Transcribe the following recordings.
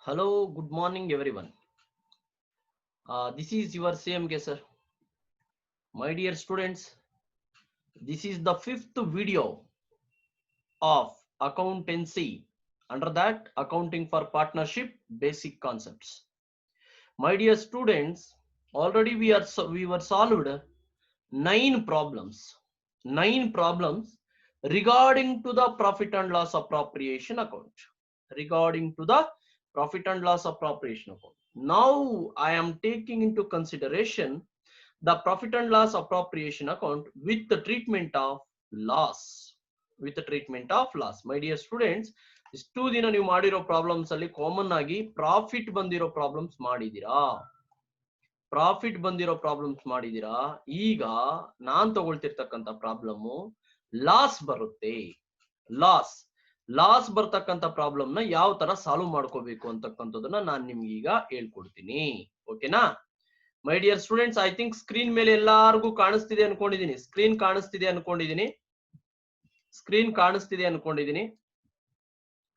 Hello, good morning, everyone. This is your CMK, sir. My dear students, this is the fifth video of accountancy. Under that, accounting for partnership basic concepts. My dear students, already we were solved 9 problems. 9 problems regarding to the profit and loss appropriation account. Regarding to the profit and loss appropriation account. Now I am taking into consideration the profit and loss appropriation account with the treatment of loss. With the treatment of loss. My dear students, ಇಷ್ಟು ದಿನ ನೀವು ಮಾಡಿರೋ problems ಅಲ್ಲಿ common ಆಗಿ profit ಬಂದಿರೋ problems ಮಾಡಿದೀರಾ. Profit ಬಂದಿರೋ problems ಮಾಡಿದೀರಾ. ಈಗ ನಾನ್ ತಗೊಳ್ತಿರ್ತಕ್ಕಂಥ ಪ್ರಾಬ್ಲಮ್ ಲಾಸ್ ಬರುತ್ತೆ. ಲಾಸ್ ಬರ್ತಕ್ಕಂಥ ಪ್ರಾಬ್ಲಮ್ ನ ಯಾವ ತರ ಸಾಲ್ವ್ ಮಾಡ್ಕೋಬೇಕು ಅಂತಕ್ಕಂಥದನ್ನ ನಾನು ನಿಮ್ಗೆ ಈಗ ಹೇಳ್ಕೊಡ್ತೀನಿ. ಓಕೆನಾ ಮೈ dear students? I think screen ಮೇಲೆ ಎಲ್ಲಾರ್ಗೂ ಕಾಣಿಸ್ತಿದೆ ಅನ್ಕೊಂಡಿದೀನಿ. ಸ್ಕ್ರೀನ್ ಕಾಣಿಸ್ತಿದೆ ಅನ್ಕೊಂಡಿದೀನಿ.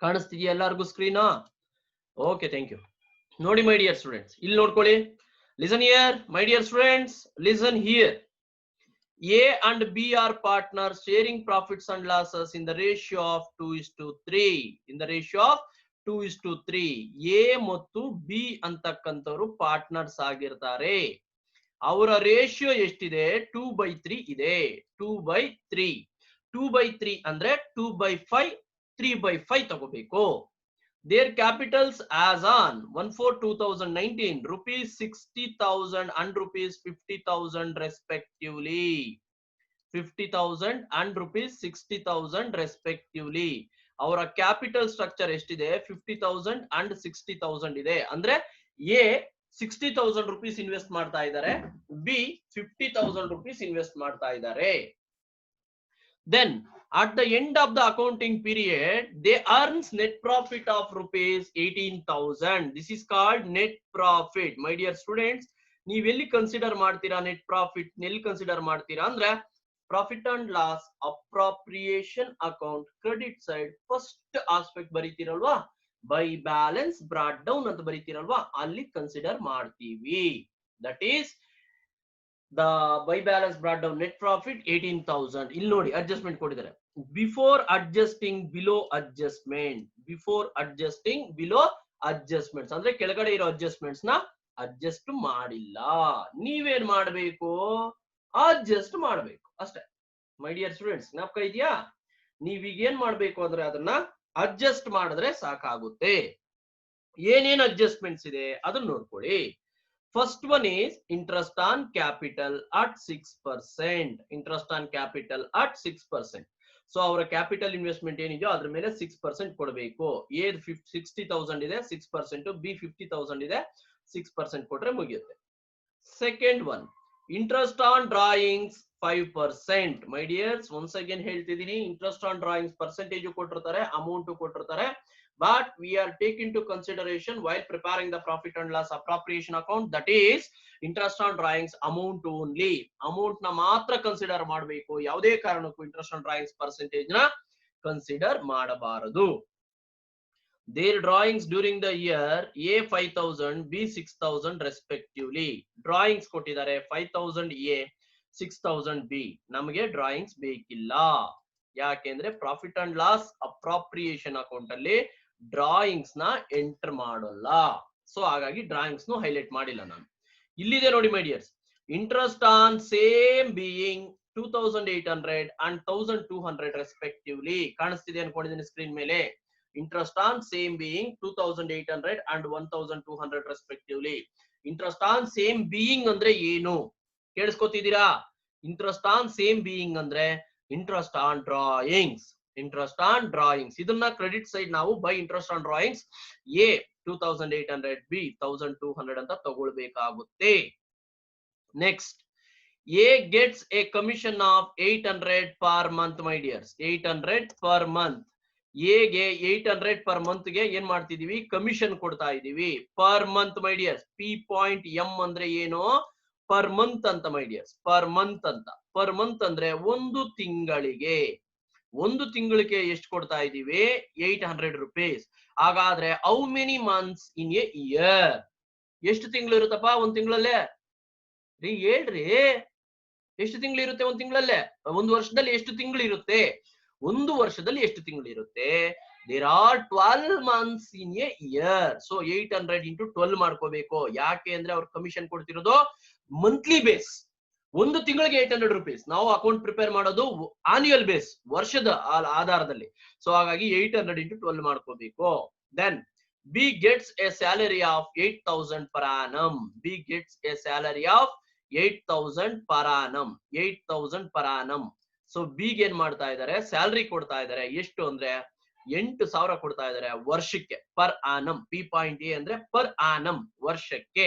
ಕಾಣಿಸ್ತಿದೆಯಾ ಎಲ್ಲಾರ್ಗೂ ಸ್ಕ್ರೀನಾ? Okay, thank you. ನೋಡಿ ಮೈ ಡಿಯರ್ ಸ್ಟೂಡೆಂಟ್ಸ್, ಇಲ್ಲಿ ನೋಡ್ಕೊಳ್ಳಿ. Listen here my dear students, listen here. A and B are partners sharing profits and losses in the ratio of 2:3. In the ratio of 2:3. A ಮತ್ತು B ಅಂತಕ್ಕಂಥವ್ರು partners ಆಗಿರ್ತಾರೆ. ಅವರ ratio ಎಷ್ಟಿದೆ? 2/3 ಇದೆ. 2/3 ಅಂದ್ರೆ 2/5, 3/5 ತಗೋಬೇಕು. Their capitals as on 1/4/2019 rupees 60,000 and rupees 50,000 respectively. 50,000 and rupees 60,000 respectively. ಅವರ capital structure ಎಷ್ಟಿದೆ? 50,000 and 60,000 ಇದೆ. ಅಂದ್ರೆ ಎ 60,000 rupees ಇನ್ವೆಸ್ಟ್ ಮಾಡ್ತಾ ಇದ್ದಾರೆ, ಬಿ 50,000 rupees ಇನ್ವೆಸ್ಟ್ ಮಾಡ್ತಾ ಇದ್ದಾರೆ. Then at the end of the accounting period, they earns net profit of rupees 18,000. This is called net profit. My dear students, ನೀವೆಲ್ಲಿ consider ಮಾಡ್ತೀರಾ net profit? ಎಲ್ಲಿ consider ಮಾಡ್ತೀರಾ ಅಂದ್ರೆ profit and loss appropriation account credit side first aspect ಬರೀತೀರಲ್ವಾ, by balance brought down ಅಂತ ಬರೀತೀರಲ್ವಾ, ಅಲ್ಲಿ consider ಮಾಡ್ತೀವಿ. That is the by balance brought down net profit 18,000. ಇಲ್ಲಿ ನೋಡಿ ಅಡ್ಜಸ್ಟ್ಮೆಂಟ್ ಕೊಟ್ಟಿದ್ದಾರೆ. ಬಿಫೋರ್ ಅಡ್ಜಸ್ಟಿಂಗ್ ಬಿಲೋ ಅಡ್ಜಸ್ಟ್ಮೆಂಟ್ಸ್ ಅಂದ್ರೆ ಕೆಳಗಡೆ ಇರೋ ಅಡ್ಜಸ್ಟ್ಮೆಂಟ್ಸ್ ನ ಅಡ್ಜಸ್ಟ್ ಮಾಡಿಲ್ಲ. ನೀವೇನ್ ಮಾಡ್ಬೇಕು? ಅಡ್ಜಸ್ಟ್ ಮಾಡ್ಬೇಕು ಅಷ್ಟೇ. ಮೈ ಡಿಯರ್ ಸ್ಟೂಡೆಂಟ್ಸ್, ಜ್ಞಾಪಕ ಇದೆಯಾ? ನೀವೀಗ ಏನ್ ಮಾಡ್ಬೇಕು ಅಂದ್ರೆ ಅದನ್ನ ಅಡ್ಜಸ್ಟ್ ಮಾಡಿದ್ರೆ ಸಾಕಾಗುತ್ತೆ. ಏನೇನ್ ಅಡ್ಜಸ್ಟ್ಮೆಂಟ್ಸ್ ಇದೆ ಅದನ್ನ ನೋಡ್ಕೊಳ್ಳಿ. First one is interest on capital at 6%. Interest on capital at 6%. So our capital investment ಏನಿದೆಯೋ ಅದ್ರ ಮೇಲೆ 6% ಕೊಡಬೇಕು. A 60,000 ಇದೆ, 6%. B 50,000 ಇದೆ, 6% ಕೊಟ್ರೆ ಮುಗಿಯುತ್ತೆ. Second one, interest on drawings 5%. My dears, once again ಹೇಳ್ತಿದ್ದೀನಿ, interest on drawings percentage ಕೊಟ್ಟಿರ್ತಾರೆ, ಅಮೌಂಟ್ ಕೊಟ್ಟಿರ್ತಾರೆ. But we are taking into consideration while preparing the profit and loss appropriation account, that is interest on drawings amount only. Amount na matra consider ಮಾಡಬೇಕು, ಯಾವುದೇ ಕಾರಣಕ್ಕೂ interest on drawings percentage na consider ಮಾಡಬಾರದು. Their drawings during the year A 5,000, B 6,000 respectively. Drawings ಕೊಟ್ಟಿದ್ದಾರೆ 5,000 A, 6,000 B. ನಮಗೆ drawings ಬೇಕಿಲ್ಲ. ಯಾಕೆಂದ್ರೆ profit and loss appropriation account ಅಲ್ಲಿ drawings ನ ಎಂಟರ್ ಮಾಡಲ್ಲ. ಸೊ ಹಾಗಾಗಿ ಡ್ರಾಯಿಂಗ್ಸ್ ನು ಹೈಲೈಟ್ ಮಾಡಿಲ್ಲ ನಾನು. ಇಲ್ಲಿದೆ ನೋಡಿ my dears, interest on same being 2,800 and 1,200 respectively. ಕಾಣಿಸ್ತಿದೆ ಅನ್ಕೊಂಡಿದ್ದೀನಿ ಸ್ಕ್ರೀನ್ ಮೇಲೆ. Interest on same being 2,800 and 1,200 respectively. Interest on same being ಅಂದ್ರೆ ಏನು ಕೇಳಿಸ್ಕೊತಿದ್ದೀರಾ? ಇಂಟ್ರೆಸ್ಟ್ ಆನ್ ಸೇಮ್ ಬೀಯಿಂಗ್ ಅಂದ್ರೆ ಇಂಟ್ರೆಸ್ಟ್ ಆನ್ ಡ್ರಾಯಿಂಗ್ಸ್. ಇದನ್ನ ಕ್ರೆಡಿಟ್ ಸೈಡ್ ನಾವು by interest on drawings A 2,800, B 1,200 ಅಂತ ತಗೊಳ್ಬೇಕಾಗುತ್ತೆ. Next, A gets a commission of 800 per month. My dears, 800 per month. ಎಗೆ 800 per month ಗೆ ಏನ್ ಮಾಡ್ತಿದೀವಿ? ಕಮಿಷನ್ ಕೊಡ್ತಾ ಇದೀವಿ. Per month my dears. P.M ಅಂದ್ರೆ ಏನು? ಪರ್ ಮಂತ್ ಅಂತ ಮೈ ಡಿಯರ್ಸ್. ಪರ್ ಮಂತ್ ಅಂತ. ಪರ್ ಮಂತ್ ಅಂದ್ರೆ ಒಂದು ತಿಂಗಳಿಗೆ. ಒಂದು ತಿಂಗಳಿಗೆ ಎಷ್ಟು ಕೊಡ್ತಾ ಇದೀವಿ 800 rupees. ಹಾಗಾದ್ರೆ how many months in a year? ಎಷ್ಟು ತಿಂಗಳು ಇರುತ್ತಪ್ಪ ಒಂದ್ ತಿಂಗಳಲ್ಲೇ? ರೀ ಹೇಳ್ರಿ, ಎಷ್ಟು ತಿಂಗಳು ಇರುತ್ತೆ ಒಂದ್ ತಿಂಗಳಲ್ಲೇ? ಒಂದು ವರ್ಷದಲ್ಲಿ ಎಷ್ಟು ತಿಂಗಳು ಇರುತ್ತೆ? ಒಂದು ವರ್ಷದಲ್ಲಿ ಎಷ್ಟು ತಿಂಗಳು ಇರುತ್ತೆ? There are 12 months in a year. So 800 into 12 ಮಾಡ್ಕೋಬೇಕು. ಯಾಕೆ ಅಂದ್ರೆ ಅವ್ರು ಕಮಿಷನ್ ಕೊಡ್ತಿರೋದು ಮಂತ್ಲಿ ಬೇಸ್. ಒಂದು ತಿಂಗಳಿಗೆ 800 rupees. ನಾವು ಅಕೌಂಟ್ ಪ್ರಿಪೇರ್ ಮಾಡೋದು ಆನ್ಯುಯಲ್ ಬೇಸ್, ವರ್ಷದ ಆಧಾರದಲ್ಲಿ. ಸೊ ಹಾಗಾಗಿ 800 into 12 ಮಾಡ್ಕೋಬೇಕು. Then B gets a salary of 8000 per annum. B gets a salary of 8000 per annum. 8000 per annum. So ಬಿಗ್ ಏನ್ ಮಾಡ್ತಾ ಇದಾರೆ? ಸ್ಯಾಲರಿ ಕೊಡ್ತಾ ಇದಾರೆ. ಎಷ್ಟು ಅಂದ್ರೆ 8000 ಕೊಡ್ತಾ ಇದಾರೆ ವರ್ಷಕ್ಕೆ, ಪರ್ ಆನಮ್. P.A ಅಂದ್ರೆ ಪರ್ ಆನಮ್, ವರ್ಷಕ್ಕೆ.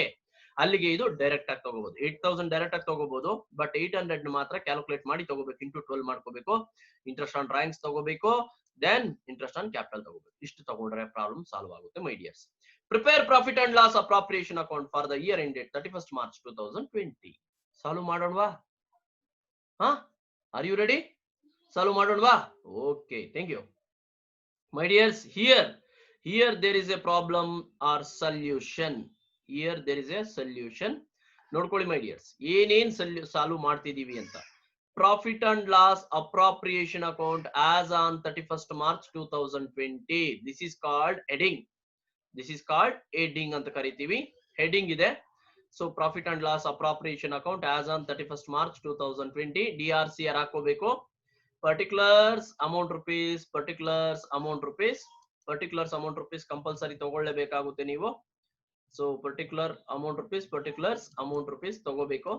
ಅಲ್ಲಿಗೆ ಇದು ಡೈರೆಕ್ಟ್ ಆಗಿ ತಗೋಬಹುದು. 8000 ಡೈರೆಕ್ಟ್ ಆಗಿ ತಗೋಬಹುದು, ಬಟ್ 800 ಮಾತ್ರ ಕ್ಯಾಲ್ಕುಲೇಟ್ ಮಾಡಿ ತಗೋಬೇಕು. ಇಂಟು 12 ಮಾಡ್ಕೋಬೇಕು. ಇಂಟ್ರೆಸ್ಟ್ ಆನ್ ಡ್ರಾಯಿಂಗ್ಸ್ ತಗೋಬೇಕು, ದೆನ್ ಇಂಟ್ರೆಸ್ಟ್ ಆನ್ ಕ್ಯಾಪಿಟಲ್ ತಗೋಬೇಕು. ಇಷ್ಟು ತಗೊಂಡ್ರೆ ಪ್ರಾಬ್ಲಮ್ ಸಾಲ್ವ್ ಆಗುತ್ತೆ my dears. Prepare profit and loss appropriation account for the year ended 31st March 2020. Solve ಮಾಡೋಣವಾ? Are you ready? ಸಾಲ್ವ್ ಮಾಡೋಣವಾ? Okay, thank you my dears. here there is a problem or solution. Here there is a solution. ನೋಡ್ಕೊಳ್ಳಿ ಮೈ dears, ಏನೇನ್ solve ಮಾಡ್ತಿದೀವಿ ಅಂತ. Profit and loss appropriation account as on 31st March 2020. This is called heading. This is called heading ಅಂತ ಕರಿತೀವಿ. Heading ಇದೆ. So profit and loss appropriation account as on 31st March 2020. DRC ಯಾರು ಹಾಕೋಬೇಕು? Particulars amount rupees, particulars amount rupees, particulars amount rupees compulsory ತಗೊಳ್ಳೇಬೇಕಾಗುತ್ತೆ ನೀವು. So particular amount rupees, particulars amount rupees ತಗೋಬೇಕು.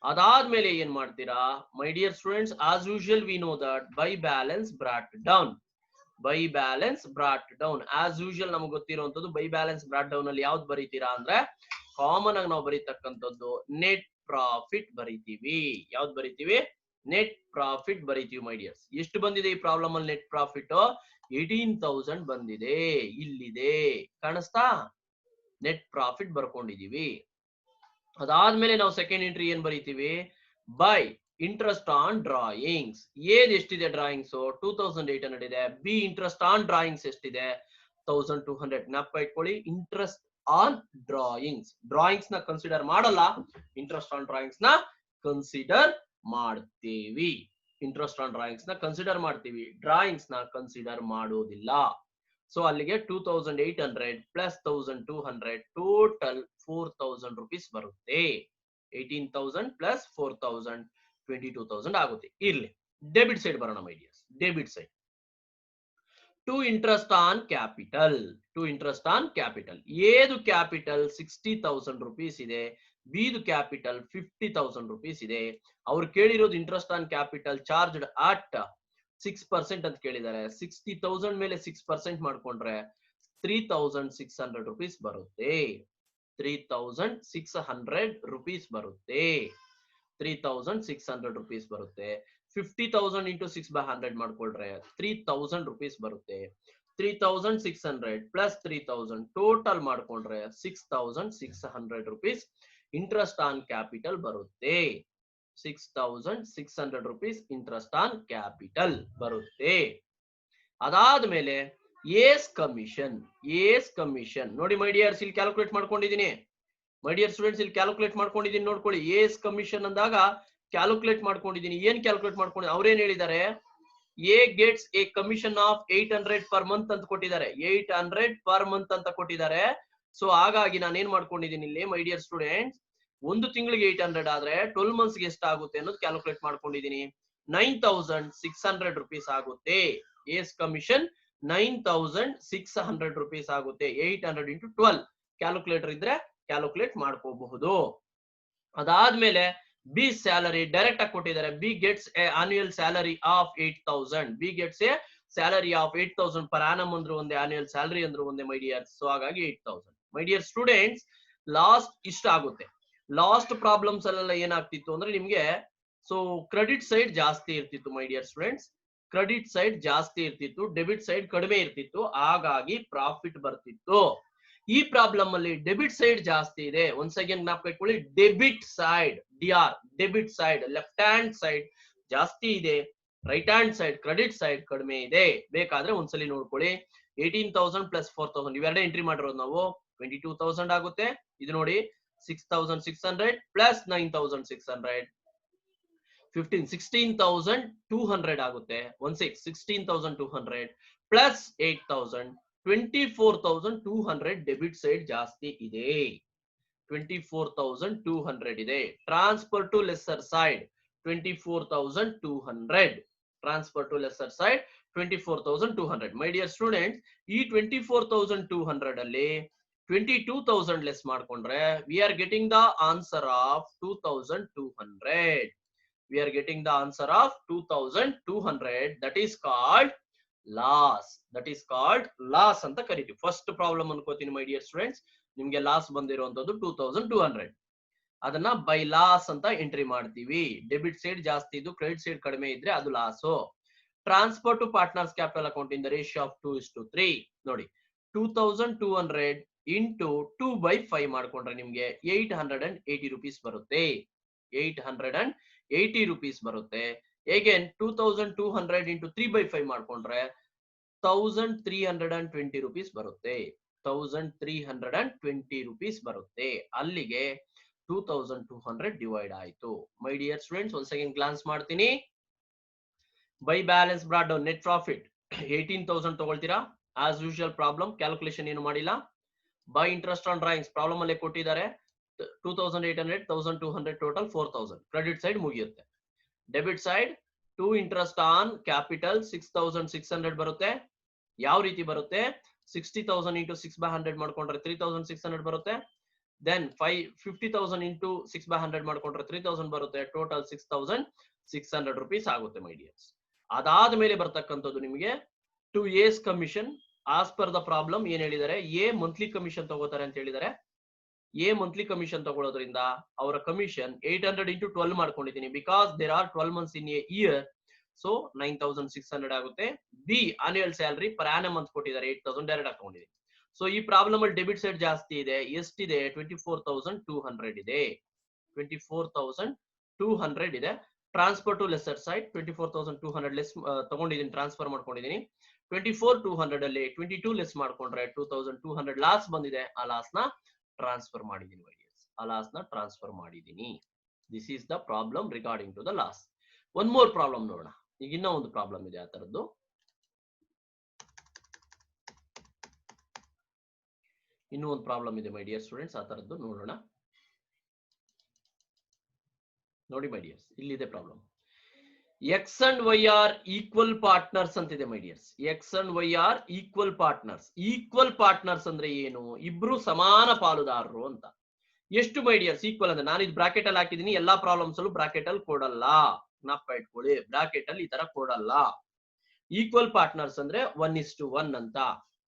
ಅದಾದ್ಮೇಲೆ ಏನ್ ಮಾಡ್ತೀರಾ my dear students? As usual we no that by balance brought down. By balance brought down as usual ನಮಗೆ ಗೊತ್ತಿರುವಂತದ್ದು. By balance brought down ಅಲ್ಲಿ ಯಾವ್ದು ಬರೀತೀರಾ ಅಂದ್ರೆ, ಕಾಮನ್ ಆಗಿ ನಾವು ಬರೀತಕ್ಕಂಥದ್ದು ನೆಟ್ ಪ್ರಾಫಿಟ್ ಬರೀತೀವಿ. ಯಾವ್ದು ಬರೀತೀವಿ? ನೆಟ್ ಪ್ರಾಫಿಟ್ ಬರೀತೀವಿ ಮೈ ಡಿಯರ್ಸ್. ಎಷ್ಟು ಬಂದಿದೆ ಈ ಪ್ರಾಬ್ಲಮ್ ಅಲ್ಲಿ? ನೆಟ್ ಪ್ರಾಫಿಟ್ 18,000 ಬಂದಿದೆ. ಇಲ್ಲಿದೆ, ಕಾಣಿಸ್ತಾ? ನೆಟ್ ಪ್ರಾಫಿಟ್ ಬರ್ಕೊಂಡಿದೀವಿ. ಅದಾದ್ಮೇಲೆ ನಾವು ಸೆಕೆಂಡ್ ಎಂಟ್ರಿ ಏನ್ ಬರೀತೀವಿ? By interest on drawings. ಏನ್ ಎಷ್ಟಿದೆ ಡ್ರಾಯಿಂಗ್ಸ್? 2800 ಇದೆ. ಬಿ ಇಂಟ್ರೆಸ್ಟ್ ಆನ್ ಡ್ರಾಯಿಂಗ್ಸ್ ಎಷ್ಟಿದೆ? 1200. ಜ್ಞಾಪಕ ಇಟ್ಕೊಳ್ಳಿ, ಇಂಟ್ರೆಸ್ಟ್ ಆನ್ ಡ್ರಾಯಿಂಗ್ಸ್. ಡ್ರಾಯಿಂಗ್ಸ್ ನ ಕನ್ಸಿಡರ್ ಮಾಡಲ್ಲ, ಇಂಟ್ರೆಸ್ಟ್ ಆನ್ ಡ್ರಾಯಿಂಗ್ಸ್ ನ ಕನ್ಸಿಡರ್ ಮಾಡ್ತೀವಿ. ಇಂಟ್ರೆಸ್ಟ್ ಆನ್ ಡ್ರಾಯಿಂಗ್ಸ್ ನ ಕನ್ಸಿಡರ್ ಮಾಡ್ತೀವಿ, ಡ್ರಾಯಿಂಗ್ಸ್ ನ ಕನ್ಸಿಡರ್ ಮಾಡೋದಿಲ್ಲ. ಸೊ ಅಲ್ಲಿಗೆ 2800 ಪ್ಲಸ್ 1200 ಟೋಟಲ್ 4000 rupees ಬರುತ್ತೆ. 18,000 ಪ್ಲಸ್ 4000 22,000 ಆಗುತ್ತೆ. ಇರ್ಲಿ, ಡೆಬಿಟ್ ಸೈಡ್ ಬರೋಣ my dears. Debit side to interest on capital. To interest on capital. ಏದು ಕ್ಯಾಪಿಟಲ್ 60,000 rupees ಇದೆ, ಬಿದು ಕ್ಯಾಪಿಟಲ್ 50,000 rupees ಇದೆ. ಅವ್ರು ಕೇಳಿರೋದು interest on capital charged at 6% ಅಂತ ಕೇಳಿದ್ದಾರೆ. 60,000 ಮೇಲೆ 6% ಮಾಡ್ಕೊಂಡ್ರೆ 3,600 rupees ಬರುತ್ತೆ. 3,600 rupees ಬರುತ್ತೆ. 3,600 rupees ಬರುತ್ತೆ. 50,000 into 6/100 ಮಾಡ್ಕೊಳ್ರೆ 3,000 rupees ಬರುತ್ತೆ. 3,600 ಪ್ಲಸ್ 3,000 ಟೋಟಲ್ ಮಾಡ್ಕೊಂಡ್ರೆ 6,600 rupees ಇಂಟ್ರೆಸ್ಟ್ ಆನ್ ಕ್ಯಾಪಿಟಲ್ ಬರುತ್ತೆ. 6,600 rupees ಇಂಟ್ರೆಸ್ಟ್ ಆನ್ ಕ್ಯಾಪಿಟಲ್ ಬರುತ್ತೆ. ಅದಾದ್ಮೇಲೆ ಏಸ್ ಕಮಿಷನ್. ಏಸ್ ಕಮಿಷನ್ ನೋಡಿ ಮೈ ಡಿಯರ್ಸ್, ಇಲ್ಲಿ ಕ್ಯಾಲ್ಕುಲೇಟ್ ಮಾಡ್ಕೊಂಡಿದೀನಿ. ಮೈ ಡಿಯರ್ ಸ್ಟೂಡೆಂಟ್ಸ್, ಇಲ್ಲಿ ಕ್ಯಾಲ್ಕುಲೇಟ್ ಮಾಡ್ಕೊಂಡಿದೀನಿ ನೋಡ್ಕೊಳ್ಳಿ. ಏಸ್ ಕಮಿಷನ್ ಅಂದಾಗ ಕ್ಯಾಲ್ಕುಲೇಟ್ ಮಾಡ್ಕೊಂಡಿದೀನಿ. ಏನ್ ಕ್ಯಾಲ್ಕುಲೇಟ್ ಮಾಡ್ಕೊಂಡು ಅವ್ರೇನ್ ಹೇಳಿದ್ದಾರೆ? A gets a commission of 800 per month ಅಂತ ಕೊಟ್ಟಿದ್ದಾರೆ. 800 per month ಅಂತ ಕೊಟ್ಟಿದ್ದಾರೆ. ಸೊ ಹಾಗಾಗಿ ನಾನು ಏನ್ ಮಾಡ್ಕೊಂಡಿದ್ದೀನಿ ಇಲ್ಲಿ ಮೈ ಡಿಯರ್ ಸ್ಟೂಡೆಂಟ್ಸ್, ಒಂದು ತಿಂಗಳಿಗೆ 800 ಆದ್ರೆ 12 months ಗೆ ಎಷ್ಟಾಗುತ್ತೆ ಅನ್ನೋದು ಕ್ಯಾಲ್ಕುಲೇಟ್ ಮಾಡ್ಕೊಂಡಿದ್ದೀನಿ. 9,600 rupees ಆಗುತ್ತೆ. ಏಸ್ ಕಮಿಷನ್ 9,600 rupees ಆಗುತ್ತೆ. 800 into 12 ಕ್ಯಾಲ್ಕುಲೇಟರ್ ಇದ್ರೆ ಕ್ಯಾಲ್ಕುಲೇಟ್ ಮಾಡ್ಕೋಬಹುದು. ಅದಾದ್ಮೇಲೆ ಬಿ ಸ್ಯಾಲರಿ ಡೈರೆಕ್ಟ್ ಆಗಿ ಕೊಟ್ಟಿದ್ದಾರೆ. B gets A annual salary of 8,000. B gets a salary of 8,000 per annum ಅಂದ್ರು ಒಂದೇ, ಆನ್ಯುಯಲ್ ಸ್ಯಾಲರಿ ಅಂದ್ರು ಒಂದೇ ಮೈ ಡಿಯರ್ಸ್. ಸೊ ಹಾಗಾಗಿ 8,000. ಮೈ ಡಿಯರ್ ಸ್ಟೂಡೆಂಟ್ಸ್, ಲಾಸ್ಟ್ ಇಷ್ಟ ಆಗುತ್ತೆ. ಲಾಸ್ಟ್ ಪ್ರಾಬ್ಲಮ್ಸ್ ಅಲ್ಲೆಲ್ಲ ಏನಾಗ್ತಿತ್ತು ಅಂದ್ರೆ ನಿಮ್ಗೆ ಸೊ ಕ್ರೆಡಿಟ್ ಸೈಡ್ ಜಾಸ್ತಿ ಇರ್ತಿತ್ತು ಮೈ ಡಿಯರ್ ಸ್ಟೂಡೆಂಟ್ಸ್. ಕ್ರೆಡಿಟ್ ಸೈಡ್ ಜಾಸ್ತಿ ಇರ್ತಿತ್ತು, ಡೆಬಿಟ್ ಸೈಡ್ ಕಡಿಮೆ ಇರ್ತಿತ್ತು. ಹಾಗಾಗಿ ಪ್ರಾಫಿಟ್ ಬರ್ತಿತ್ತು. ಈ ಪ್ರಾಬ್ಲಮ್ ಅಲ್ಲಿ ಡೆಬಿಟ್ ಸೈಡ್ ಜಾಸ್ತಿ ಇದೆ. ಒನ್ಸ್ ಅಗೇನ್ ಜ್ಞಾಪಕ ಇಟ್ಕೊಳ್ಳಿ, debit side DR debit side left hand side ಜಾಸ್ತಿ ಇದೆ. Right hand side credit side ಕಡಿಮೆ ಇದೆ. ಬೇಕಾದ್ರೆ ಒಂದ್ಸಲಿ ನೋಡ್ಕೊಳ್ಳಿ. 18,000 ಪ್ಲಸ್ 4,000 ಇವೆರಡೇ ಎಂಟ್ರಿ ಮಾಡಿರೋದು ನಾವು. 22,000 ಆಗುತ್ತೆ. ಇದು ನೋಡಿ 6,600 ಪ್ಲಸ್ 9,600 16,200 ಆಗುತ್ತೆ. 16,200 ಪ್ಲಸ್ 8,000 24,200 ಡೆಬಿಟ್ ಸೈಡ್ ಜಾಸ್ತಿ ಇದೆ. 24,200 ಇದೆ. Transfer to lesser side 24,200. Transfer to lesser side 24,200. My dear students, ಈ 24,200 ಅಲ್ಲಿ 22,000 ಲೆಸ್ ಮಾಡ್ಕೊಂಡ್ರೆ we are getting the answer of 2,200. We are getting the answer of 2,200. That is called loss. That is called loss ಅಂತ ಕರಿತೀವಿ. First problem ಅನ್ಕೋತೀನಿ my dear students. ನಿಮ್ಗೆ loss ಬಂದಿರುವಂತದ್ದು 2,200. ಅದನ್ನ by loss ಅಂತ ಎಂಟ್ರಿ ಮಾಡ್ತೀವಿ. ಡೆಬಿಟ್ ಸೈಡ್ ಜಾಸ್ತಿ ಇದ್ದು ಕ್ರೆಡಿಟ್ ಸೈಡ್ ಕಡಿಮೆ ಇದ್ರೆ ಅದು loss. Transfer to partners capital account in the ratio of 2:3. ನೋಡಿ 2,200 ಇಂಟು 2/5 ಮಾಡ್ಕೊಂಡ್ರೆ ನಿಮ್ಗೆ 880 rupees ಬರುತ್ತೆ. 880 rupees ಬರುತ್ತೆ. Again 2,200 into 3/5 ಮಾಡ್ಕೊಂಡ್ರೆ 1,320 rupees ಬರುತ್ತೆ. 1,320 rupees ಬರುತ್ತೆ. ಅಲ್ಲಿಗೆ 2,200 ಡಿವೈಡ್ ಆಯ್ತು. ಮೈ ಡಿಯರ್ ಸ್ಟೂಡೆಂಟ್ಸ್, ಒಂದ್ ಸೆಕೆಂಡ್ ಗ್ಲಾನ್ಸ್ ಮಾಡ್ತೀನಿ. By balance brought down net profit 18,000 ತಗೊಳ್ತೀರಾ. ಆಸ್ ಯೂಶುವಲ್ ಪ್ರಾಬ್ಲಮ್ ಕ್ಯಾಲ್ಕುಲೇಷನ್ ಏನು ಮಾಡಿಲ್ಲ. By interest on drawings problem ಅಲ್ಲೇ ಕೊಟ್ಟಿದ್ದಾರೆ. 2,800 1,200 ಟೋಟಲ್ 4,000. ಕ್ರೆಡಿಟ್ ಸೈಡ್ ಮುಗಿಯುತ್ತೆ. Debit side to interest on capital 6,600 ಬರುತ್ತೆ. ಯಾವ ರೀತಿ ಬರುತ್ತೆ? 60,000 ಇಂಟು 6/100 ಮಾಡ್ಕೊಂಡ್ರೆ 3,600 ಬರುತ್ತೆ. ದೆನ್ 50,000 ಇಂಟು 6/100 ಮಾಡ್ಕೊಂಡ್ರೆ 3,000 ಬರುತ್ತೆ. ಟೋಟಲ್ 6,600 rupees ಆಗುತ್ತೆ ಮೈ ಡಿಯರ್ಸ್. ಅದಾದ್ಮೇಲೆ ಬರ್ತಕ್ಕಂಥದ್ದು ನಿಮಗೆ 2 A's commission. As per the problem ಏನ್ ಹೇಳಿದ್ದಾರೆ, ಎ ಮಂತ್ಲಿ ಕಮಿಷನ್ ತಗೋತಾರೆ ಅಂತ ಹೇಳಿದ್ದಾರೆ. ಎ ಮಂತ್ಲಿ ಕಮಿಷನ್ ತಗೊಳ್ಳೋದ್ರಿಂದ ಅವರ ಕಮಿಷನ್ 800 ಇಂಟು 12 ಮಾಡ್ಕೊಂಡಿದ್ದೀನಿ. Because there are 12 months in a year. So 9,600 ಆಗುತ್ತೆ. B annual salary per annum ಅಂತ ಕೊಟ್ಟಿದ್ದಾರೆ. 8,000 ಡೈರೆಕ್ಟ್ ಆಗಿ ತಗೊಂಡಿದ್ದೀನಿ. ಸೊ ಈ ಪ್ರಾಬ್ಲಮ್ ಅಲ್ಲಿ ಡೆಬಿಟ್ ಸೈಡ್ ಜಾಸ್ತಿ ಇದೆ. ಎಷ್ಟಿದೆ? 24,200 ಇದೆ. 24,200 ಇದೆ. Transfer to lesser side 24,200 less ತಗೊಂಡಿದ್ದೀನಿ, ಟ್ರಾನ್ಸ್ಫರ್ ಮಾಡ್ಕೊಂಡಿದ್ದೀನಿ. 24,200 ಅಲ್ಲಿ 22 ಲೆಸ್ ಮಾಡ್ಕೊಂಡ್ರೆ 2,200 ಲಾಸ್ ಬಂದಿದೆ. ಆ ಲಾಸ್ ನ ಟ್ರಾನ್ಸ್ಫರ್ ಮಾಡಿದ್ದೀನಿ ಮೈ ಡಿಯರ್ಸ್. ಆ ಲಾಸ್ ನ ಟ್ರಾನ್ಸ್ಫರ್ ಮಾಡಿದ್ದೀನಿ. This is the problem regarding to the loss. One more problem ನೋಡೋಣ. ಈಗ ಇನ್ನೂ ಒಂದು ಪ್ರಾಬ್ಲಮ್ ಇದೆ ಆ ತರದ್ದು. ಇನ್ನೂ ಒಂದು ಪ್ರಾಬ್ಲಮ್ ಇದೆ ಮೈ ಡಿಯರ್ ಸ್ಟೂಡೆಂಟ್ಸ್, ಆ ತರದ್ದು ನೋಡೋಣ. ನೋಡಿ ಮೈ ಡಿಯರ್ಸ್, ಇಲ್ಲಿದೆ problem. X and Y are equal partners ಅಂತಿದೆ my dears. X and Y are equal partners. Equal partners ಅಂದ್ರೆ ಏನು? ಇಬ್ರು ಸಮಾನ ಪಾಲುದಾರರು ಅಂತ. ಎಷ್ಟು ಮೈ ಡಿಯರ್ಸ್ ಈಕ್ವಲ್ ಅಂದ್ರೆ? ನಾನು ಇದು ಬ್ರಾಕೆಟ್ ಅಲ್ಲಿ ಹಾಕಿದೀನಿ. ಎಲ್ಲಾ ಪ್ರಾಬ್ಲಮ್ಸ್ ಅಲ್ಲೂ ಬ್ರಾಕೆಟ್ ಅಲ್ಲಿ ಕೊಡಲ್ಲ, ಜ್ಞಾಪಕ ಇಟ್ಕೊಳ್ಳಿ. ಬ್ರಾಕೆಟ್ ಅಲ್ಲಿ ಈ ತರ ಕೊಡಲ್ಲ. ಈಕ್ವಲ್ ಪಾರ್ಟ್ನರ್ಸ್ ಅಂದ್ರೆ 1:1 ಅಂತ.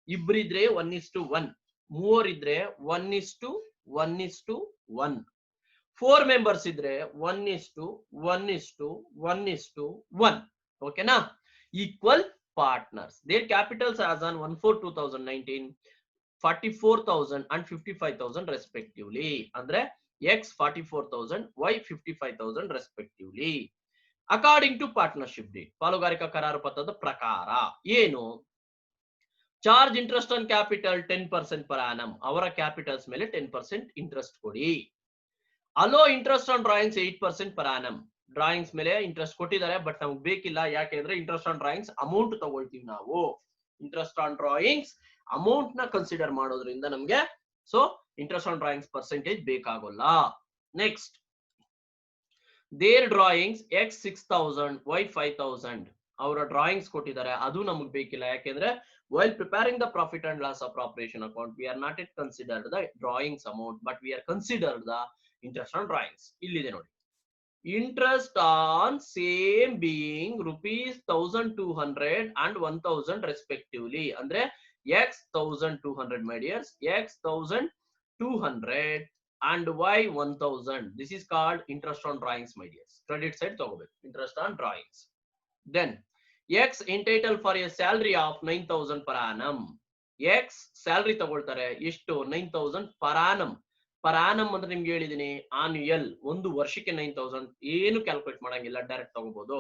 ಇಬ್ರಿದ್ರೆ 1:1, ಮೂವರಿದ್ರೆ 1:1:1. 4 ಮೆಂಬರ್ಸ್ ಇದ್ರೆ 1:1:1:1. ಓಕೆನಾ? Equal partners. Their capitals as on 1/4/2019 44,000 and 55,000 respectively. ಅಂದ್ರೆ X 44,000, Y 55,000 respectively. According to partnership deed, ಪಾಲುಗಾರಿಕಾ ಕರಾರು ಪತ್ರದ ಪ್ರಕಾರ ಏನು? Charge interest on capital 10% per annum. ಅವರ ಕ್ಯಾಪಿಟಲ್ಸ್ ಮೇಲೆ 10% ಇಂಟ್ರೆಸ್ಟ್ ಕೊಡಿ. Allow interest on drawings 8% per annum. Drawings ಮೇಲೆ ಇಂಟ್ರೆಸ್ಟ್ ಕೊಟ್ಟಿದ್ದಾರೆ, ಬಟ್ ನಮ್ಗೆ ಬೇಕಿಲ್ಲ. ಯಾಕೆಂದ್ರೆ ಇಂಟ್ರೆಸ್ಟ್ ಆನ್ ಡ್ರಾಯಿಂಗ್ಸ್ ಅಮೌಂಟ್ ತಗೊಳ್ತೀವಿ ನಾವು. ಇಂಟ್ರೆಸ್ಟ್ ಆನ್ ಡ್ರಾಯಿಂಗ್ಸ್ ಅಮೌಂಟ್ ನ ಕನ್ಸಿಡರ್ ಮಾಡೋದ್ರಿಂದ ನಮ್ಗೆ so interest on drawings percentage ಬೇಕಾಗೋಲ್ಲ. Next, their drawings X 6,000, Y 5,000. ಅವರ ಡ್ರಾಯಿಂಗ್ಸ್ ಕೊಟ್ಟಿದ್ದಾರೆ, ಅದು ನಮ್ಗೆ ಬೇಕಿಲ್ಲ. ಯಾಕೆಂದ್ರೆ while preparing the profit and loss appropriation account, we are not yet considered the drawings amount, but we are considered the interest on drawings. ಇಲ್ಲಿದೆ ನೋಡಿ. Interest on same being rupees 1,200 and 1,000 respectively. ಅಂದ್ರೆ x 1,200 my dears, x 1,200 and y 1,000. This is called interest on drawings my dears. Credit side ತಗೋಬೇಕು, interest on drawings. Then X entitled for a salary of 9,000 per annum. X salary ತಗೊಳ್ತಾರೆ ಎಷ್ಟು? 9,000 per annum. Per annum ಅಂದ್ರೆ ನಿಮ್ಗೆ ಹೇಳಿದೀನಿ annual. ಒಂದು ವರ್ಷಕ್ಕೆ 9,000. ಏನು calculate ಮಾಡಂಗಿಲ್ಲ, ಡೈರೆಕ್ಟ್ ತಗೋಬಹುದು.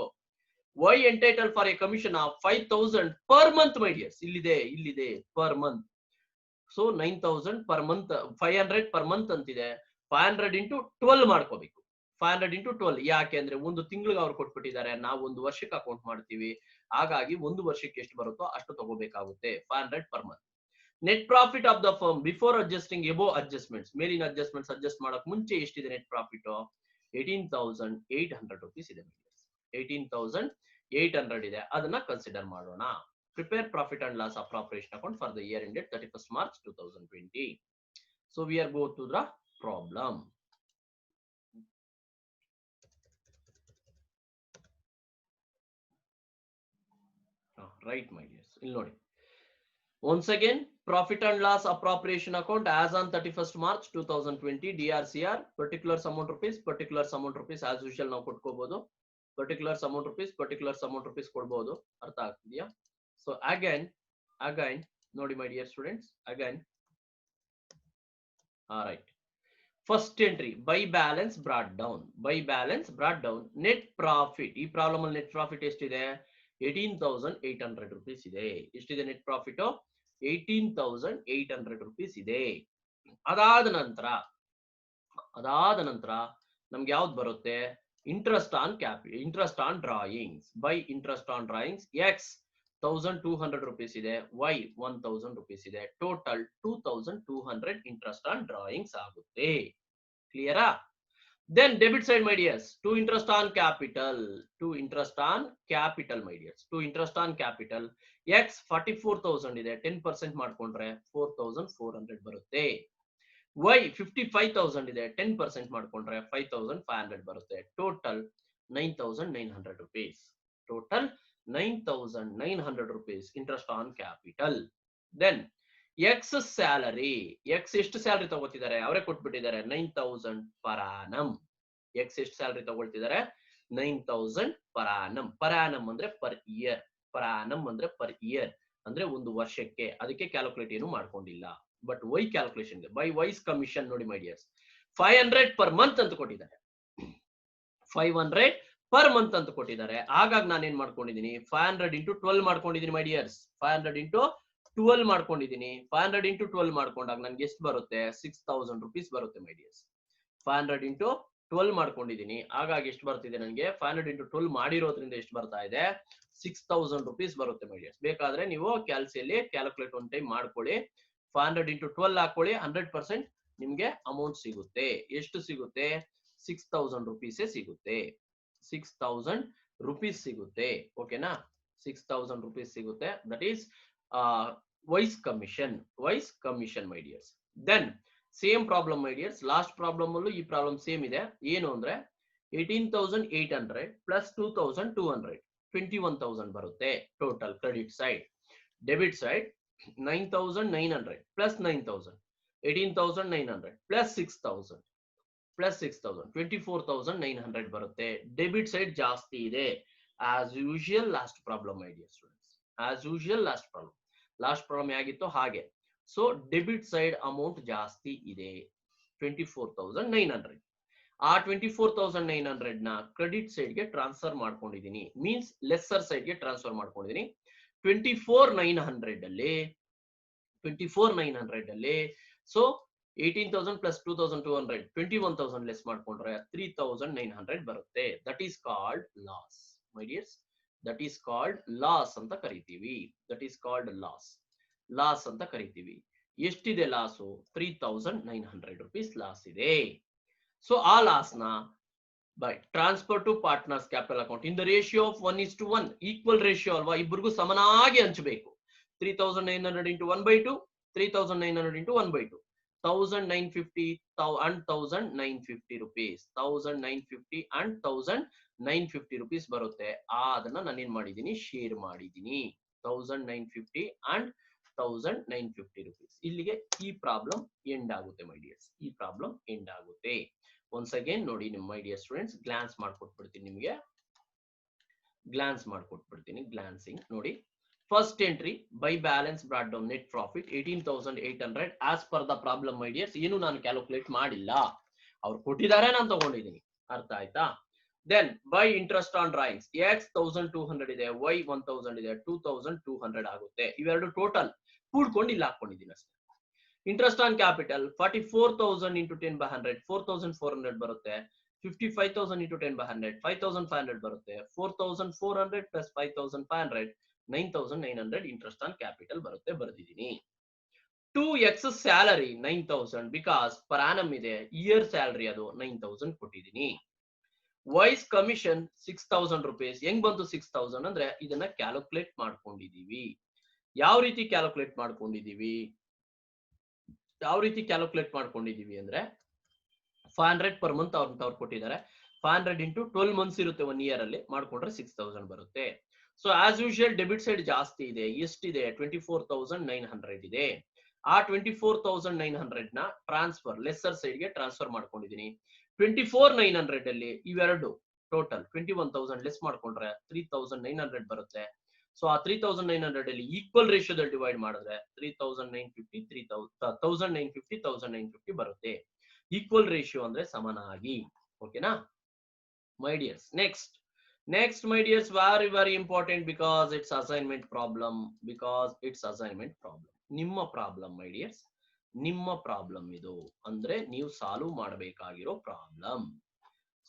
Y entitled for a commission of 5,000 per month my dears. ಇಲ್ಲಿದೆ per month. So 9,000 per month, 500 per month ಅಂತಿದೆ. 500 ಇಂಟು 12 ಮಾಡ್ಕೋಬೇಕು. 500 ಇಂಟು 12 ಯಾಕೆ ಅಂದ್ರೆ ಒಂದು ತಿಂಗಳಿಗೆ ಅವ್ರು ಕೊಟ್ಬಿಟ್ಟಿದ್ದಾರೆ, ನಾವು ಒಂದು ವರ್ಷಕ್ಕೆ ಅಕೌಂಟ್ ಮಾಡ್ತೀವಿ. ಹಾಗಾಗಿ ಒಂದು ವರ್ಷಕ್ಕೆ ಎಷ್ಟು ಬರುತ್ತೋ ಅಷ್ಟು ತಗೋಬೇಕಾಗುತ್ತೆ. 500 per month. Net profit of the firm before adjusting above adjustments, ಮೇಲಿನ ಅಡ್ಜಸ್ಟ್ಮೆಂಟ್ಸ್ ಅಡ್ಜಸ್ಟ್ ಮಾಡಕ್ ಮುಂಚೆ ಎಷ್ಟಿದೆ ನೆಟ್ ಪ್ರಾಫಿಟ್? 18,800 rupees ಇದೆ. 18,800 ಇದೆ. ಅದನ್ನ ಕನ್ಸಿಡರ್ ಮಾಡೋಣ. Prepare profit and loss appropriation account for the year ended 31st March 2020. So we are go to the problem. Right my dears, ಇಲ್ಲಿ ನೋಡಿ. Once again, profit and loss appropriation account as on 31st March 2020, DRCR, particulars amount rupees as usual ನಾವು ಕೊಟ್ಕೋಬಹುದು. particulars amount rupees ಕೊಡಬಹುದು. ಅರ್ಥ ಆಗ್ತಿದೆಯಾ? So again ನೋಡಿ my dear students, again all right, first entry by balance brought down, net profit. ಈ problem ಅಲ್ಲಿ net profit ಎಷ್ಟಿದೆ? 18,800 rupees ಇದೆ. ಎಷ್ಟಿದೆ net profit? 18,800 rupees ಇದೆ. ಅದಾದ ನಂತರ ನಮ್ಗೆ ಯಾವ್ದು ಬರುತ್ತೆ? Interest on drawings. By interest on drawings x 1,200 rupees ಇದೆ, y 1,000 rupees ಇದೆ. ಟೋಟಲ್ 2,200 ಇಂಟ್ರೆಸ್ಟ್ ಆನ್ ಡ್ರಾಯಿಂಗ್ಸ್ ಆಗುತ್ತೆ. ಕ್ಲಿಯರಾ? Then debit side my dears, to interest on capital my dears, to interest on capital x 44,000 ಇದೆ. 10% ಮಾಡ್ಕೊಂಡ್ರೆ 4,400 ಬರುತ್ತೆ. y 55,000 ಇದೆ. 10% ಮಾಡ್ಕೊಂಡ್ರೆ 5,500 ಬರುತ್ತೆ. ಟೋಟಲ್ 9,900 rupees. ಟೋಟಲ್ 9,900 rupees interest on capital. Then x salary, x ಎಷ್ಟು ಸ್ಯಾಲರಿ ತಗೋತಿದ್ದಾರೆ? ಅವರೇ ಕೊಟ್ಬಿಟ್ಟಿದ್ದಾರೆ 9,000 per annum. x ಎಷ್ಟು ಸ್ಯಾಲರಿ ತಗೊಳ್ತಿದ್ದಾರೆ? 9,000 per annum. per annum ಅಂದ್ರೆ ಪರ್ ಇಯರ್, per annum ಅಂದ್ರೆ ಪರ್ ಇಯರ್ ಅಂದ್ರೆ ಒಂದು ವರ್ಷಕ್ಕೆ. ಅದಕ್ಕೆ ಕ್ಯಾಲ್ಕುಲೇಟ್ ಏನು ಮಾಡ್ಕೊಂಡಿಲ್ಲ. But Y calculation by wise commission ನೋಡಿ ಮೈ ಡಿಯರ್ಸ್, 500 per month ಅಂತ ಕೊಟ್ಟಿದ್ದಾರೆ. 500 per month ಅಂತ ಕೊಟ್ಟಿದ್ದಾರೆ. ಹಾಗಾಗಿ ನಾನು ಏನ್ ಮಾಡ್ಕೊಂಡಿದ್ದೀನಿ? 500 into 12 ಮಾಡ್ಕೊಂಡಿದ್ದೀನಿ ಮೈ ಡಿಯರ್ಸ್. 500 into 12 ಮಾಡ್ಕೊಂಡಿದ್ದೀನಿ. 500 into 12 ಮಾಡ್ಕೊಂಡಾಗ ನನ್ಗೆ ಎಷ್ಟು ಬರುತ್ತೆ? 6,000 rupees ಬರುತ್ತೆ ಮೈ ಡಿಯರ್ಸ್. 500 into 12 ಮಾಡ್ಕೊಂಡಿದ್ದೀನಿ. ಹಾಗಾಗಿ ಎಷ್ಟು ಬರ್ತಿದೆ ನನಗೆ? 500 into 12 ಮಾಡಿರೋದ್ರಿಂದ ಎಷ್ಟು ಬರ್ತಾ ಇದೆ? 6,000 rupees ಬರುತ್ತೆ ಮೈ ಡಿಯರ್ಸ್. ಬೇಕಾದ್ರೆ ನೀವು ಕ್ಯಾಲ್ಸಿಯಲ್ಲಿ ಕ್ಯಾಲ್ಕುಲೇಟ್ ಒನ್ ಟೈಮ್ ಮಾಡ್ಕೊಳ್ಳಿ. 500 into 12 ಹಾಕೊಳ್ಳಿ, 100% ನಿಮ್ಗೆ ಅಮೌಂಟ್ ಸಿಗುತ್ತೆ. ಎಷ್ಟು ಸಿಗುತ್ತೆ? 6,000 rupees ಸಿಗುತ್ತೆ. 6,000 rupees ಸಿಗುತ್ತೆ. ಓಕೆನಾ? 6,000 rupees ಸಿಗುತ್ತೆ. That is wise commission my dears. Then same problem my dears, last problem ಅಲ್ಲೂ ಈ ಪ್ರಾಬ್ಲಮ್ ಸೇಮ್ ಇದೆ. ಏನು ಅಂದ್ರೆ 18,800 plus 2,200 21,000 ಬರುತ್ತೆ. Total credit side. Debit side 9,900 plus 9,000 18,900 plus 6,000 24,900 ಬರುತ್ತೆ. ಡೆಬಿಟ್ ಸೈಡ್ ಜಾಸ್ತಿ ಇದೆ. as usual last problem my dear students, as usual last problem ಹೇಗಿತ್ತು ಹಾಗೆ. ಸೊ ಡೆಬಿಟ್ ಸೈಡ್ ಅಮೌಂಟ್ ಜಾಸ್ತಿ ಇದೆ, 24,900. ಆ 24,900 ನ ಕ್ರೆಡಿಟ್ ಸೈಡ್ ಗೆ ಟ್ರಾನ್ಸ್ಫರ್ ಮಾಡ್ಕೊಂಡಿದ್ದೀನಿ. ಮೀನ್ಸ್ ಲೆಸ್ಸರ್ ಸೈಡ್ ಗೆ ಟ್ರಾನ್ಸ್ಫರ್ ಮಾಡ್ಕೊಂಡಿದ್ದೀನಿ. 24,900 ಅಲ್ಲಿ ಸೊ 18,000 plus 2,200 21,000 ಲೆಸ್ ಮಾಡ್ಕೊಂಡ್ರೆ 3,900 ಬರುತ್ತೆ. That is called loss my dears. That is called loss ಅಂತ ಕರಿತೀವಿ. ದಟ್ ಈಸ್ ಕಾಲ್ಡ್ ಲಾಸ್ ಅಂತ ಕರಿತೀವಿ. ಎಷ್ಟಿದೆ ಲಾಸು? 3,900 rupees ಲಾಸ್ ಇದೆ. ಸೊ ಆ ಲಾಸ್ ನ by transfer to partners capital account in the ratio of 1:1. Equal ratio ಅಲ್ವಾ? ಇಬ್ಬರಿಗೂ ಸಮನಾಗಿ ಹಂಚಬೇಕು. 3,900 into 1/2, 3,900 into 1/2, 1,950 and 1,950 rupees. 1,950 and 1,950 rupees ಬರುತ್ತೆ. ಅದನ್ನ ನಾನು ಏನ್ ಮಾಡಿದೀನಿ? ಶೇರ್ ಮಾಡಿದೀನಿ. 1,950 and 1,950 rupees. ಇಲ್ಲಿಗೆ ಈ ಪ್ರಾಬ್ಲಮ್ ಎಂಡ್ ಆಗುತ್ತೆ ಮೈ ಡಿಯರ್ಸ್. ಈ ಪ್ರಾಬ್ಲಮ್ ಎಂಡ್ ಆಗುತ್ತೆ. ಒನ್ಸ್ ಅಗೇನ್ ನೋಡಿ ನಿಮ್ಮ ಮೈ ಡಿಯರ್ ಸ್ಟೂಡೆಂಟ್ಸ್, ಗ್ಲಾನ್ಸ್ ಮಾಡ್ಕೊಟ್ಬಿಡ್ತೀನಿ ನಿಮಗೆ. ಗ್ಲಾನ್ಸಿಂಗ್ ನೋಡಿ. First entry by balance brought down net profit 18,800 as per the problem my dears. ಏನು ನಾನು ಕ್ಯಾಲ್ಕುಲೇಟ್ ಮಾಡಿಲ್ಲ, ಅವ್ರು ಕೊಟ್ಟಿದ್ದಾರೆ, ನಾನು ತಗೊಂಡಿದ್ದೀನಿ. ಅರ್ಥ ಆಯ್ತಾ? Then by interest on drawings X 1200 ಇದೆ, ವೈ 1000 ಇದೆ, 2200 ಆಗುತ್ತೆ. ಇವೆರಡು ಟೋಟಲ್ ಕೂಡ್ಕೊಂಡು ಇಲ್ಲಿ ಹಾಕೊಂಡಿದ್ದೀನಿ ಅಷ್ಟೇ. ಇಂಟ್ರೆಸ್ಟ್ ಆನ್ ಕ್ಯಾಪಿಟಲ್ 44,000 ಇಂಟು 10/100 4,400 ಬರುತ್ತೆ. 55,000 ಇಂಟು 10/100 5,500 ಬರುತ್ತೆ. 4,400 ಪ್ಲಸ್ 5,500 9,900 ಇಂಟ್ರೆಸ್ಟ್ ಆನ್ ಕ್ಯಾಪಿಟಲ್ ಬರುತ್ತೆ, ಬರ್ದಿದ್ದೀನಿ. 2x salary 9,000 because per annum ಇದೆ, ಇಯರ್ ಸ್ಯಾಲರಿ ಅದು 9,000 ಕೊಟ್ಟಿದ್ದೀನಿ. Y's commission 6,000 rupees. ಹೆಂಗ್ ಬಂತು 6,000 ಅಂದ್ರೆ ಇದನ್ನ ಕ್ಯಾಲ್ಕುಲೇಟ್ ಮಾಡ್ಕೊಂಡಿದೀವಿ. ಯಾವ ರೀತಿ ಕ್ಯಾಲ್ಕುಲೇಟ್ ಮಾಡ್ಕೊಂಡಿದೀವಿ ಅಂದ್ರೆ 500 ಪರ್ ಮಂತ್ ಅವ್ರು ಕೊಟ್ಟಿದ್ದಾರೆ. 500 ಇಂಟು 12 ಮಂತ್ಸ್ ಇರುತ್ತೆ 1 ಇಯರ್ ಅಲ್ಲಿ, ಮಾಡ್ಕೊಂಡ್ರೆ 6,000 ಬರುತ್ತೆ. So as usual debit side ಜಾಸ್ತಿ ಇದೆ. ಎಷ್ಟಿದೆ? 24,900 ಇದೆ. ಆ 24,900 ನ ಟ್ರಾನ್ಸ್ಫರ್ ಲೆಸ್ಸರ್ ಸೈಡ್ ಗೆ ಟ್ರಾನ್ಸ್ಫರ್ ಮಾಡ್ಕೊಂಡಿದೀನಿ. 24,900 ಅಲ್ಲಿ ಇವೆರಡು ಟೋಟಲ್ 21,000 ಲೆಸ್ ಮಾಡ್ಕೊಂಡ್ರೆ 3,900 ಬರುತ್ತೆ. ಸೊ ಆ 3,900 ಅಲ್ಲಿ ಈಕ್ವಲ್ ರೇಷಿಯೋದಲ್ಲಿ ಡಿವೈಡ್ ಮಾಡಿದ್ರೆ 3,950 1,950 ಬರುತ್ತೆ. ಈಕ್ವಲ್ ರೇಷಿಯೋ ಅಂದ್ರೆ ಸಮನಾಗಿ. ಓಕೆನಾ my dears? Next my dears, very important because it's assignment problem. ನಿಮ್ಮ ಪ್ರಾಬ್ಲಮ್ ಮೈ ಡಿಯರ್ಸ್, ನಿಮ್ಮ ಪ್ರಾಬ್ಲಮ್ ಇದು ಅಂದ್ರೆ ನೀವು ಸಾಲ್ವ್ ಮಾಡಬೇಕಾಗಿರೋ ಪ್ರಾಬ್ಲಮ್.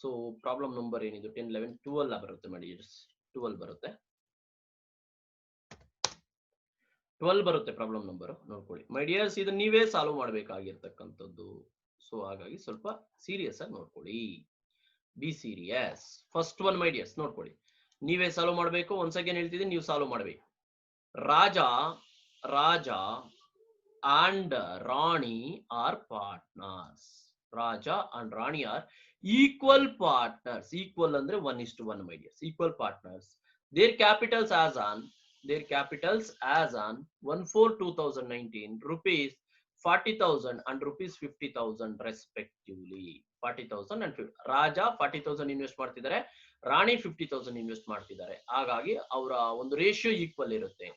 ಸೊ ಪ್ರಾಬ್ಲಮ್ ನಂಬರ್ ಏನಿದು 10 11 12 ಬರುತ್ತೆ ಮೈ ಡಿಯರ್ಸ್. 12 ಬರುತ್ತೆ. 12 ಬರುತ್ತೆ ಪ್ರಾಬ್ಲಮ್ ನಂಬರ್, ನೋಡ್ಕೊಳ್ಳಿ ಮೈ ಡಿಯರ್ಸ್. ಇದು ನೀವೇ ಸಾಲ್ವ್ ಮಾಡಬೇಕಾಗಿರ್ತಕ್ಕಂಥದ್ದು. ಸೊ ಹಾಗಾಗಿ ಸ್ವಲ್ಪ ಸೀರಿಯಸ್ ಆಗಿ ನೋಡ್ಕೊಳ್ಳಿ. Be serious. First one my dears ನೋಡ್ಕೊಳ್ಳಿ, ನೀವೇ ಸಾಲ್ವ್ ಮಾಡಬೇಕು. ಒನ್ಸ್ ಅಗೇನ್ ಹೇಳ್ತಿದ್ದೀನಿ, ನೀವು ಸಾಲ್ವ್ ಮಾಡಬೇಕು. ರಾಜ and Rani are partners. Raja and Rani are equal partners. Equal andre 1:1 my dears. Equal partners. Their capitals as on 1/4/2019 rupees 40,000 and rupees 50,000 respectively. 40,000 and 50. Raja 40,000 invest ಮಾಡ್ತಿದ್ದಾರೆ, Rani 50,000 invest ಮಾಡ್ತಿದ್ದಾರೆ. ಹಾಗಾಗಿ ಅವರ ಒಂದು ratio equal ಇರುತ್ತೆ.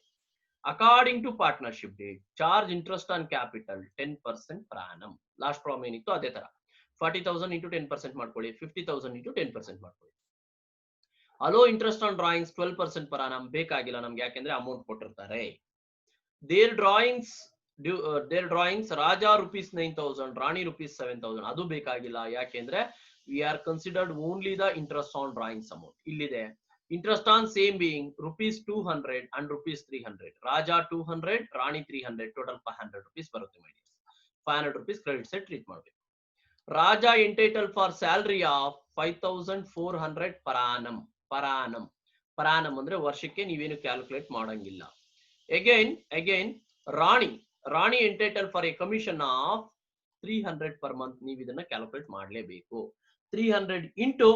According to partnership date, charge interest on capital 10% per annum. Last problem ಏನಿತ್ತು ಅದೇ ತರ 40,000 into 10% ಮಾಡ್ಕೊಳ್ಳಿ, 50,000 ಇಂಟು 10% ಮಾಡ್ಕೊಳ್ಳಿ. Hello interest on drawings 12% per annum. ಬೇಕಾಗಿಲ್ಲ ನಮ್ಗೆ, ಯಾಕೆಂದ್ರೆ ಅಮೌಂಟ್ ಕೊಟ್ಟಿರ್ತಾರೆ. ದೇರ್ ಡ್ರಾಯಿಂಗ್ಸ್ ರಾಜಾ ₹9,000, ರಾಣಿ ₹7,000. ಅದು ಬೇಕಾಗಿಲ್ಲ, ಯಾಕೆಂದ್ರೆ we are considered only the interest on drawings amount. ಇಲ್ಲಿದೆ interest on same being ₹200 and ₹300. Raja 200, Rani 300, total 500 rupees ಬರುತ್ತೆ my dears. 500 rupees credit side treat ಮಾಡಬೇಕು. Raja entitled for salary of 5,400 per annum. Per annum ಅಂದ್ರೆ ವರ್ಷಕ್ಕೆ ನೀವೇನು calculate ಮಾಡಂಗಿಲ್ಲ. Again Rani entitled for a commission of 300 per month. ನೀವು ಇದನ್ನ calculate ಮಾಡಲೇಬೇಕು. 300 into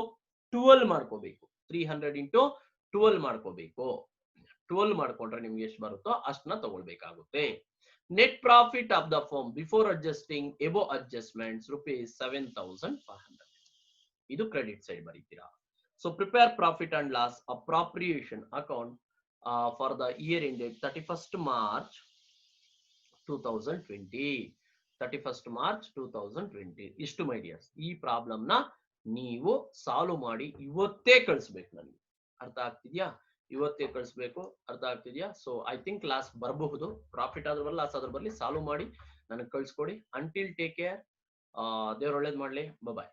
12 ಮಾಡ್ಕೋಬೇಕು. 300 into 12 ಮಾಡ್ಕೋಬೇಕು. 12 ಮಾಡ್ಕೊಂಡ್ರೆ ನಿಮ್ಗೆ ಎಷ್ಟು ಬರುತ್ತೋ ಅಷ್ಟನ್ನ ತಗೊಳ್ಬೇಕಾಗುತ್ತೆ. Net profit of the firm before adjusting above adjustments ₹7,500. ಇದು ಕ್ರೆಡಿಟ್ ಸೈಡ್ ಬರೀತೀರಾ. So prepare profit and loss appropriation account for the year ended 31st March 2020. 31st March 2020. ಇಷ್ಟು ಮೈ ಡಿಯರ್ಸ್. ಈ ಪ್ರಾಬ್ಲಮ್ ನ ನೀವು ಸಾಲ್ವ್ ಮಾಡಿ ಇವತ್ತೇ ಕಳಿಸ್ಬೇಕು ನನಗೆ. ಅರ್ಥ ಆಗ್ತಿದ್ಯಾ? ಇವತ್ತೇ ಕಳಿಸ್ಬೇಕು. ಅರ್ಥ ಆಗ್ತಿದ್ಯಾ? ಸೊ ಐ ಥಿಂಕ್ ಕ್ಲಾಸ್ ಬರಬಹುದು. ಪ್ರಾಫಿಟ್ ಆದ್ರೂ ಬರಲ್ಲ, ಲಾಸ್ ಆದ್ರೂ ಬರಲಿ, ಸಾಲ್ವ್ ಮಾಡಿ ನನಗೆ ಕಳಿಸ್ಕೊಡಿ. Until take care. ದೇವ್ರು ಒಳ್ಳೇದ್ ಮಾಡ್ಲಿ. ಬಾಯ್.